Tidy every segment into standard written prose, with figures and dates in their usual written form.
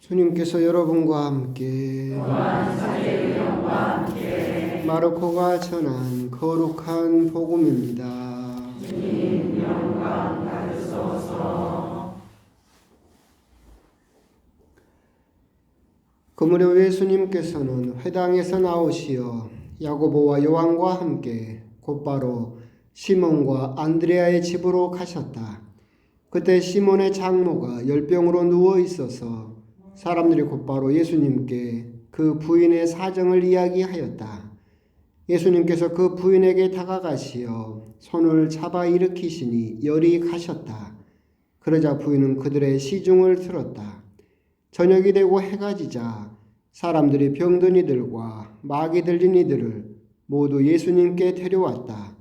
주님께서 여러분과 함께 마르코가 전한 거룩한 복음입니다. 주님 영광 받으소서. 그 무렵 예수님께서는 회당에서 나오시어 야고보와 요한과 함께 곧바로 시몬과 안드레아의 집으로 가셨다. 그때 시몬의 장모가 열병으로 누워 있어서 사람들이 곧바로 예수님께 그 부인의 사정을 이야기하였다. 예수님께서 그 부인에게 다가가시어 손을 잡아 일으키시니 열이 가셨다. 그러자 부인은 그들의 시중을 들었다. 저녁이 되고 해가 지자 사람들이 병든 이들과 마귀 들린 이들을 모두 예수님께 데려왔다.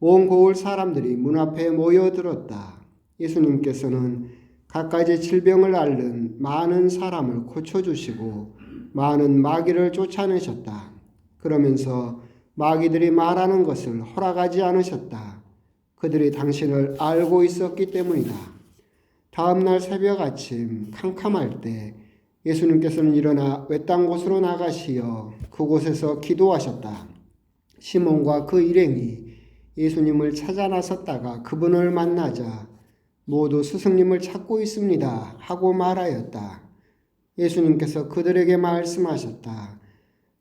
온 고을 사람들이 문 앞에 모여들었다. 예수님께서는 갖가지 질병을 앓는 많은 사람을 고쳐주시고 많은 마귀를 쫓아내셨다. 그러면서 마귀들이 말하는 것을 허락하지 않으셨다. 그들이 당신을 알고 있었기 때문이다. 다음 날 새벽 아침 캄캄할 때 예수님께서는 일어나 외딴 곳으로 나가시어 그곳에서 기도하셨다. 시몬과 그 일행이 예수님을 찾아 나섰다가 그분을 만나자 모두 스승님을 찾고 있습니다 하고 말하였다. 예수님께서 그들에게 말씀하셨다.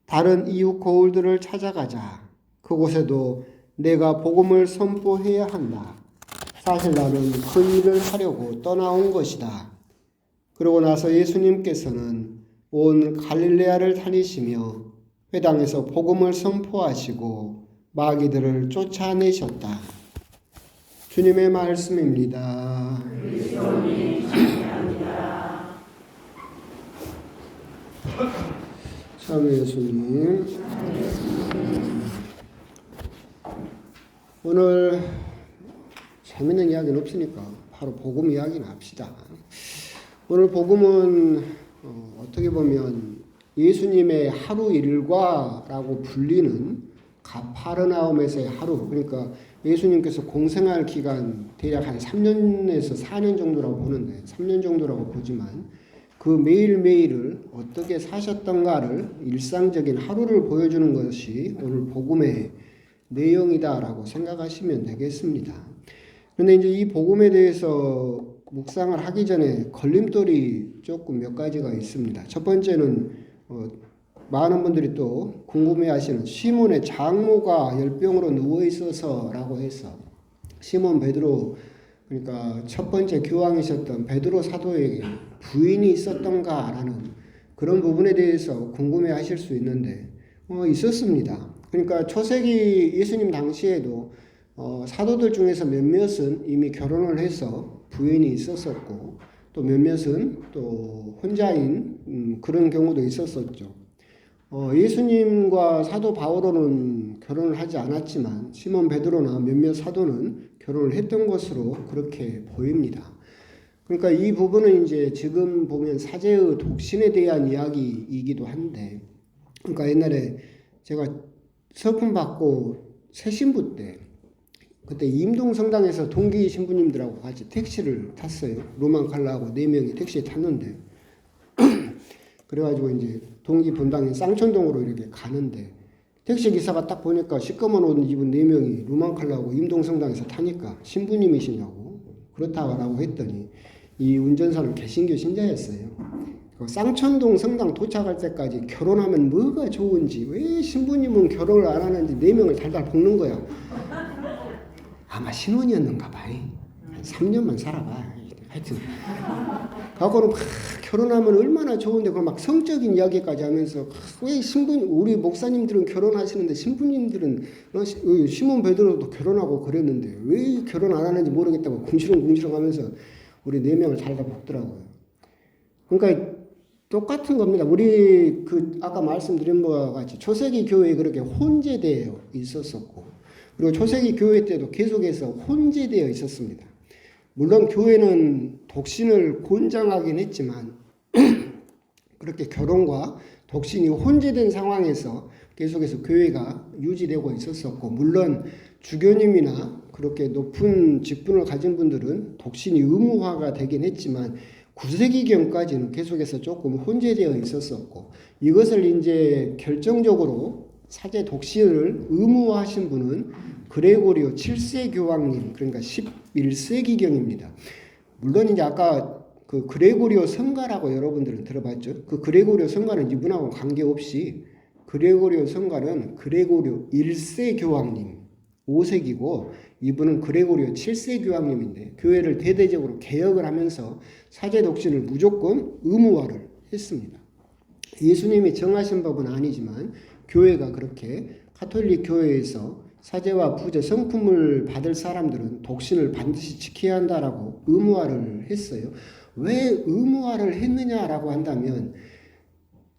다른 이웃 고을들을 찾아가자. 그곳에도 내가 복음을 선포해야 한다. 사실 나는 그 일을 하려고 떠나온 것이다. 그러고 나서 예수님께서는 온 갈릴레아를 다니시며 회당에서 복음을 선포하시고 마귀들을 쫓아내셨다. 주님의 말씀입니다. 참 예수님. 오늘 재밌는 이야기는 없으니까 바로 복음 이야기나 합시다. 오늘 복음은 어떻게 보면 예수님의 하루 일과라고 불리는 가파르나움에서의 하루, 그러니까 예수님께서 공생활 기간 대략 한 3년에서 4년 정도라고 보는데 3년 정도라고 보지만 그 매일매일을 어떻게 사셨던가를 일상적인 하루를 보여주는 것이 오늘 복음의 내용이다라고 생각하시면 되겠습니다. 그런데 이제 이 복음에 대해서 묵상을 하기 전에 걸림돌이 조금 몇 가지가 있습니다. 첫 번째는 많은 분들이 또 궁금해하시는 시몬의 장모가 열병으로 누워 있어서라고 해서 시몬 베드로, 그러니까 첫 번째 교황이셨던 베드로 사도에게 부인이 있었던가라는 그런 부분에 대해서 궁금해하실 수 있는데 있었습니다. 그러니까 초세기 예수님 당시에도 사도들 중에서 몇몇은 이미 결혼을 해서 부인이 있었었고 또 몇몇은 또 혼자인 그런 경우도 있었었죠. 예수님과 사도 바오로는 결혼을 하지 않았지만 시몬 베드로나 몇몇 사도는 결혼을 했던 것으로 그렇게 보입니다. 그러니까 이 부분은 이제 지금 보면 사제의 독신에 대한 이야기이기도 한데, 그러니까 옛날에 제가 서품 받고 새신부 때 그때 임동 성당에서 동기 신부님들하고 같이 택시를 탔어요. 로만 갈라하고 4명이 택시에 탔는데 그래가지고 이제 동기 본당인 쌍천동으로 이렇게 가는데 택시 기사가 딱 보니까 시꺼먼 옷 입은 4명이 루만칼라하고 임동성당에서 타니까 신부님이시냐고 그렇다라고 했더니 이 운전사는 개신교 신자였어요. 쌍천동 성당 도착할 때까지 결혼하면 뭐가 좋은지, 왜 신부님은 결혼을 안 하는지 4명을 달달 볶는 거야. 아마 신혼이었는가 봐. 한 3년만 살아봐. 하여튼 그거는 막 결혼하면 얼마나 좋은데 그걸 막 성적인 이야기까지 하면서 왜 우리 목사님들은 결혼하시는데 신부님들은 시몬 베드로도 결혼하고 그랬는데 왜 결혼 안 하는지 모르겠다고 궁시렁궁시렁 하면서 우리 4명을 달다 볶더라고요. 그러니까 똑같은 겁니다. 우리 아까 말씀드린 바와 같이 초세기 교회에 그렇게 혼재되어 있었었고 그리고 초세기 교회 때도 계속해서 혼재되어 있었습니다. 물론 교회는 독신을 권장하긴 했지만 그렇게 결혼과 독신이 혼재된 상황에서 계속해서 교회가 유지되고 있었었고, 물론 주교님이나 그렇게 높은 직분을 가진 분들은 독신이 의무화가 되긴 했지만 9세기경까지는 계속해서 조금 혼재되어 있었었고, 이것을 이제 결정적으로 사제 독신을 의무화하신 분은 그레고리오 7세 교황님, 그러니까 11세기경입니다. 물론 이제 아까 그 그레고리오 성가라고 여러분들은 들어봤죠? 그 그레고리오 성가는 이분하고 관계없이 그레고리오 성가는 그레고리오 1세 교황님 5세기고, 이분은 그레고리오 7세 교황님인데 교회를 대대적으로 개혁을 하면서 사제 독신을 무조건 의무화를 했습니다. 예수님이 정하신 법은 아니지만 교회가 그렇게 가톨릭 교회에서 사제와 부제 성품을 받을 사람들은 독신을 반드시 지켜야 한다라고 의무화를 했어요. 왜 의무화를 했느냐라고 한다면,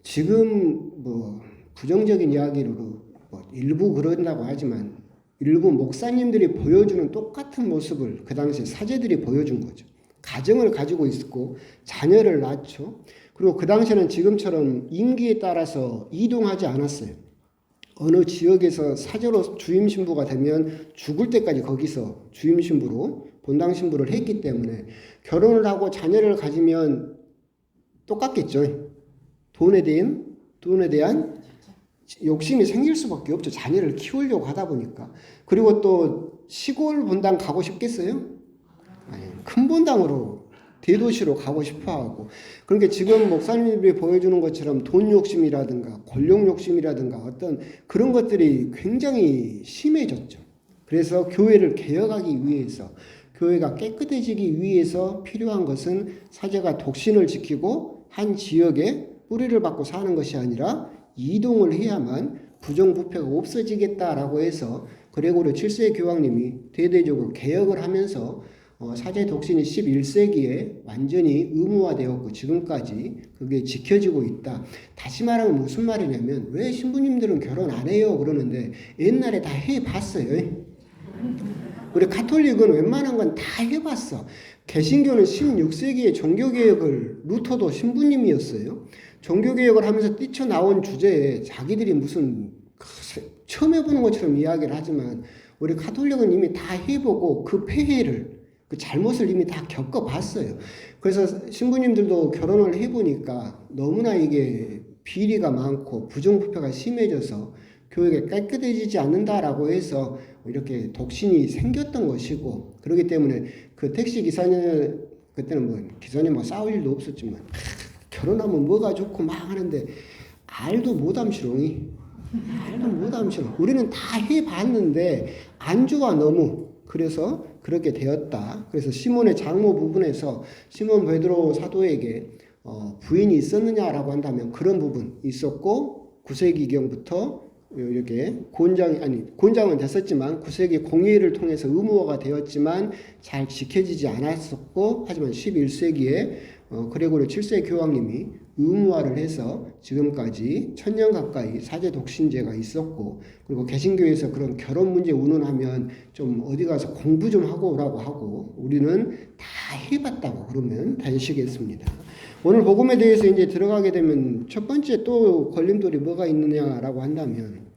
지금 뭐 부정적인 이야기로 뭐 일부 그런다고 하지만 일부 목사님들이 보여주는 똑같은 모습을 그 당시에 사제들이 보여준 거죠. 가정을 가지고 있었고 자녀를 낳죠. 그리고 그 당시에는 지금처럼 임기에 따라서 이동하지 않았어요. 어느 지역에서 사제로 주임 신부가 되면 죽을 때까지 거기서 주임 신부로 본당 신부를 했기 때문에 결혼을 하고 자녀를 가지면 똑같겠죠. 돈에 대한 욕심이 생길 수밖에 없죠. 자녀를 키우려고 하다 보니까. 그리고 또 시골 본당 가고 싶겠어요? 아니, 큰 본당으로 대도시로 가고 싶어하고. 그러니까 지금 목사님들이 보여주는 것처럼 돈 욕심이라든가 권력 욕심이라든가 어떤 그런 것들이 굉장히 심해졌죠. 그래서 교회를 개혁하기 위해서, 교회가 깨끗해지기 위해서 필요한 것은 사제가 독신을 지키고 한 지역에 뿌리를 받고 사는 것이 아니라 이동을 해야만 부정부패가 없어지겠다라고 해서 그레고리오 7세 교황님이 대대적으로 개혁을 하면서 사제 독신이 11세기에 완전히 의무화되었고 지금까지 그게 지켜지고 있다. 다시 말하면 무슨 말이냐면, 왜 신부님들은 결혼 안 해요 그러는데 옛날에 다 해봤어요. 우리 가톨릭은 웬만한 건 다 해봤어. 개신교는 16세기에 종교개혁을, 루터도 신부님이었어요. 종교개혁을 하면서 뛰쳐나온 주제에 자기들이 무슨 처음 해보는 것처럼 이야기를 하지만, 우리 가톨릭은 이미 다 해보고 그 폐해를, 그 잘못을 이미 다 겪어봤어요. 그래서 신부님들도 결혼을 해보니까 너무나 이게 비리가 많고 부정부패가 심해져서 교회가 깨끗해지지 않는다라고 해서 이렇게 독신이 생겼던 것이고, 그렇기 때문에 그 택시 기사님, 그때는 뭐 기사님 뭐 싸울 일도 없었지만 결혼하면 뭐가 좋고 막 하는데 알도 못함시롱이, 알도 못함시롱. 우리는 다 해봤는데 안주가 너무, 그래서 그렇게 되었다. 그래서 시몬의 장모 부분에서 시몬 베드로 사도에게 부인이 있었느냐라고 한다면 그런 부분 있었고, 9세기경부터 이렇게 곤장은 됐었지만 9세기 공의를 통해서 의무화가 되었지만 잘 지켜지지 않았었고, 하지만 11세기에 그레고리오 7세 교황님이 의무화를 해서 지금까지 1000년 가까이 사제 독신제가 있었고, 그리고 개신교에서 그런 결혼 문제 운운하면 좀 어디 가서 공부 좀 하고 오라고 하고, 우리는 다 해봤다고 그러면 되시겠습니다. 오늘 복음에 대해서 이제 들어가게 되면 첫 번째 또 걸림돌이 뭐가 있느냐라고 한다면,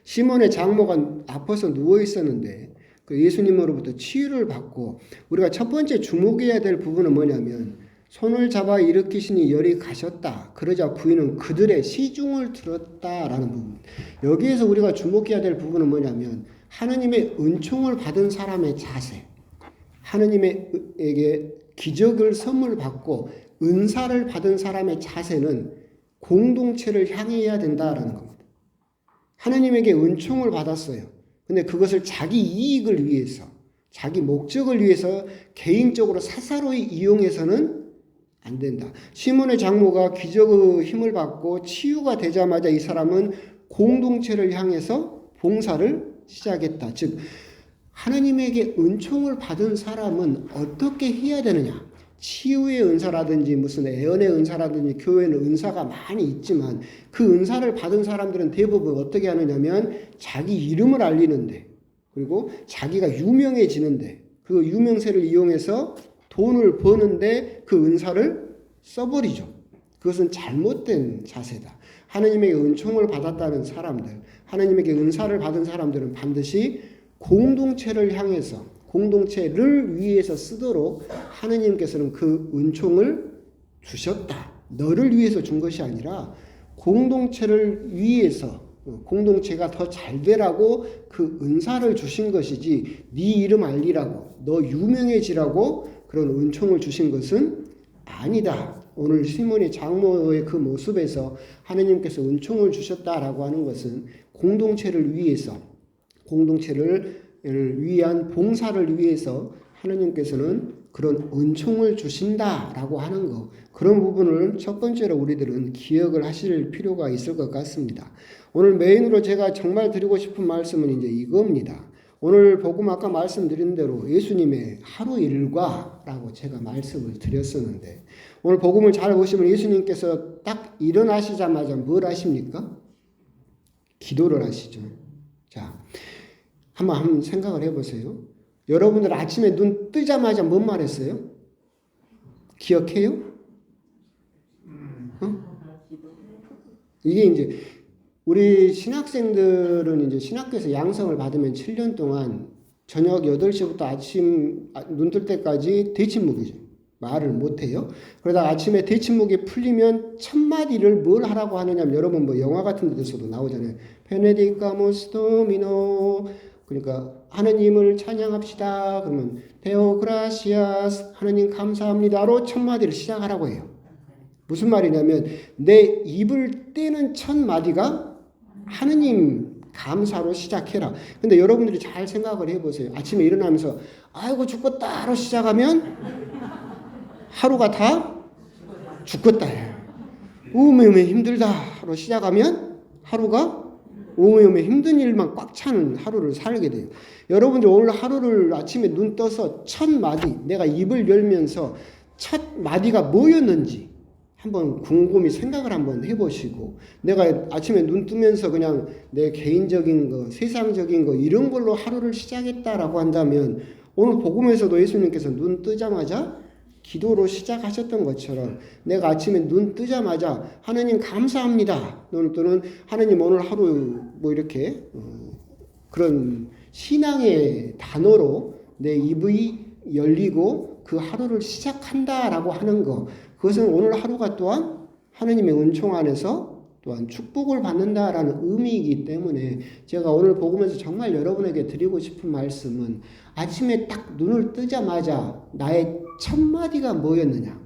시몬의 장모가 아파서 누워 있었는데 그 예수님으로부터 치유를 받고, 우리가 첫 번째 주목해야 될 부분은 뭐냐면, 손을 잡아 일으키시니 열이 가셨다. 그러자 부인은 그들의 시중을 들었다라는 부분. 여기에서 우리가 주목해야 될 부분은 뭐냐면, 하느님의 은총을 받은 사람의 자세, 하느님에게 기적을 선물 받고 은사를 받은 사람의 자세는 공동체를 향해야 된다라는 겁니다. 하느님에게 은총을 받았어요. 근데 그것을 자기 이익을 위해서, 자기 목적을 위해서 개인적으로 사사로이 이용해서는 안 된다. 시몬의 장모가 기적의 힘을 받고 치유가 되자마자 이 사람은 공동체를 향해서 봉사를 시작했다. 즉, 하느님에게 은총을 받은 사람은 어떻게 해야 되느냐? 치유의 은사라든지 무슨 애언의 은사라든지 교회는 은사가 많이 있지만 그 은사를 받은 사람들은 대부분 어떻게 하느냐면 자기 이름을 알리는데, 그리고 자기가 유명해지는데, 그 유명세를 이용해서 돈을 버는데 그 은사를 써버리죠. 그것은 잘못된 자세다. 하느님에게 은총을 받았다는 사람들, 하느님에게 은사를 받은 사람들은 반드시 공동체를 향해서, 공동체를 위해서 쓰도록 하느님께서는 그 은총을 주셨다. 너를 위해서 준 것이 아니라 공동체를 위해서, 공동체가 더 잘 되라고 그 은사를 주신 것이지 네 이름 알리라고, 너 유명해지라고 그런 은총을 주신 것은 아니다. 오늘 시몬의 장모의 그 모습에서 하느님께서 은총을 주셨다라고 하는 것은 공동체를 위해서, 공동체를 위한 봉사를 위해서 하느님께서는 그런 은총을 주신다라고 하는 것, 그런 부분을 첫 번째로 우리들은 기억을 하실 필요가 있을 것 같습니다. 오늘 메인으로 제가 정말 드리고 싶은 말씀은 이제 이겁니다. 오늘 복음 아까 말씀드린 대로 예수님의 하루 일과라고 제가 말씀을 드렸었는데, 오늘 복음을 잘 보시면 예수님께서 딱 일어나시자마자 뭘 하십니까? 기도를 하시죠. 자, 한번 생각을 해보세요. 여러분들 아침에 눈 뜨자마자 뭔 말했어요? 기억해요? 이게 이제 우리 신학생들은 이제 신학교에서 양성을 받으면 7년 동안 저녁 8시부터 아침 눈 뜰 때까지 대침묵이죠. 말을 못해요. 그러다 아침에 대침묵이 풀리면 첫 마디를 뭘 하라고 하느냐면, 여러분 뭐 영화 같은 데서도 나오잖아요. 베네디카모스 도미노, 그러니까 하느님을 찬양합시다. 그러면 데오 그라시아스, 하느님 감사합니다로 첫 마디를 시작하라고 해요. 무슨 말이냐면 내 입을 떼는 첫 마디가 하느님 감사로 시작해라. 근데 여러분들이 잘 생각을 해보세요. 아침에 일어나면서 아이고 죽겠다로 시작하면 하루가 다 죽겠다. 우메우메 힘들다로 시작하면 하루가 우메우메 힘든 일만 꽉 차는 하루를 살게 돼요. 여러분들 오늘 하루를 아침에 눈 떠서 첫 마디, 내가 입을 열면서 첫 마디가 뭐였는지 한번 곰곰이 생각을 한번 해보시고, 내가 아침에 눈 뜨면서 그냥 내 개인적인 거, 세상적인 거 이런 걸로 하루를 시작했다라고 한다면, 오늘 복음에서도 예수님께서 눈 뜨자마자 기도로 시작하셨던 것처럼 내가 아침에 눈 뜨자마자 하나님 감사합니다 또는 하나님 오늘 하루 뭐 이렇게 그런 신앙의 단어로 내 입이 열리고 그 하루를 시작한다라고 하는 것, 그것은 오늘 하루가 또한 하나님의 은총 안에서 또한 축복을 받는다라는 의미이기 때문에, 제가 오늘 복음에서 정말 여러분에게 드리고 싶은 말씀은 아침에 딱 눈을 뜨자마자 나의 첫 마디가 뭐였느냐.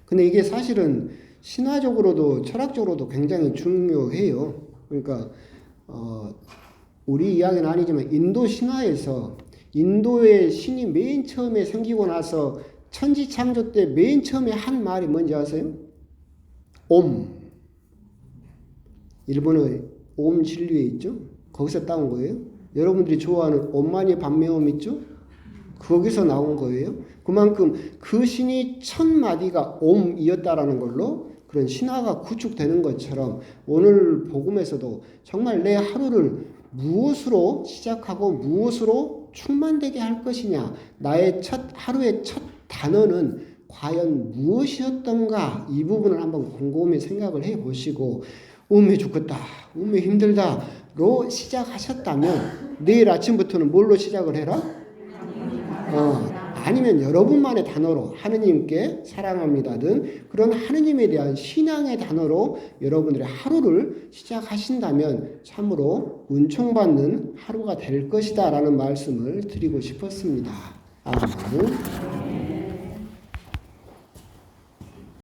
근데 이게 사실은 신화적으로도 철학적으로도 굉장히 중요해요. 그러니까 우리 이야기는 아니지만 인도 신화에서 인도의 신이 맨 처음에 생기고 나서 천지창조 때 맨 처음에 한 말이 뭔지 아세요? 옴. 일본의 옴 진리에 있죠? 거기서 따온 거예요. 여러분들이 좋아하는 옴마니 밤매옴 있죠? 거기서 나온 거예요. 그만큼 그 신이 첫 마디가 옴이었다라는 걸로 그런 신화가 구축되는 것처럼, 오늘 복음에서도 정말 내 하루를 무엇으로 시작하고 무엇으로 충만되게 할 것이냐, 나의 하루의 첫 단어는 과연 무엇이었던가, 이 부분을 한번 곰곰이 생각을 해보시고, 음해 죽겠다, 음해 힘들다로 시작하셨다면 내일 아침부터는 뭘로 시작을 해라? 아니면 여러분만의 단어로 하느님께 사랑합니다든 그런 하느님에 대한 신앙의 단어로 여러분들의 하루를 시작하신다면 참으로 은총받는 하루가 될 것이다 라는 말씀을 드리고 싶었습니다. 아멘.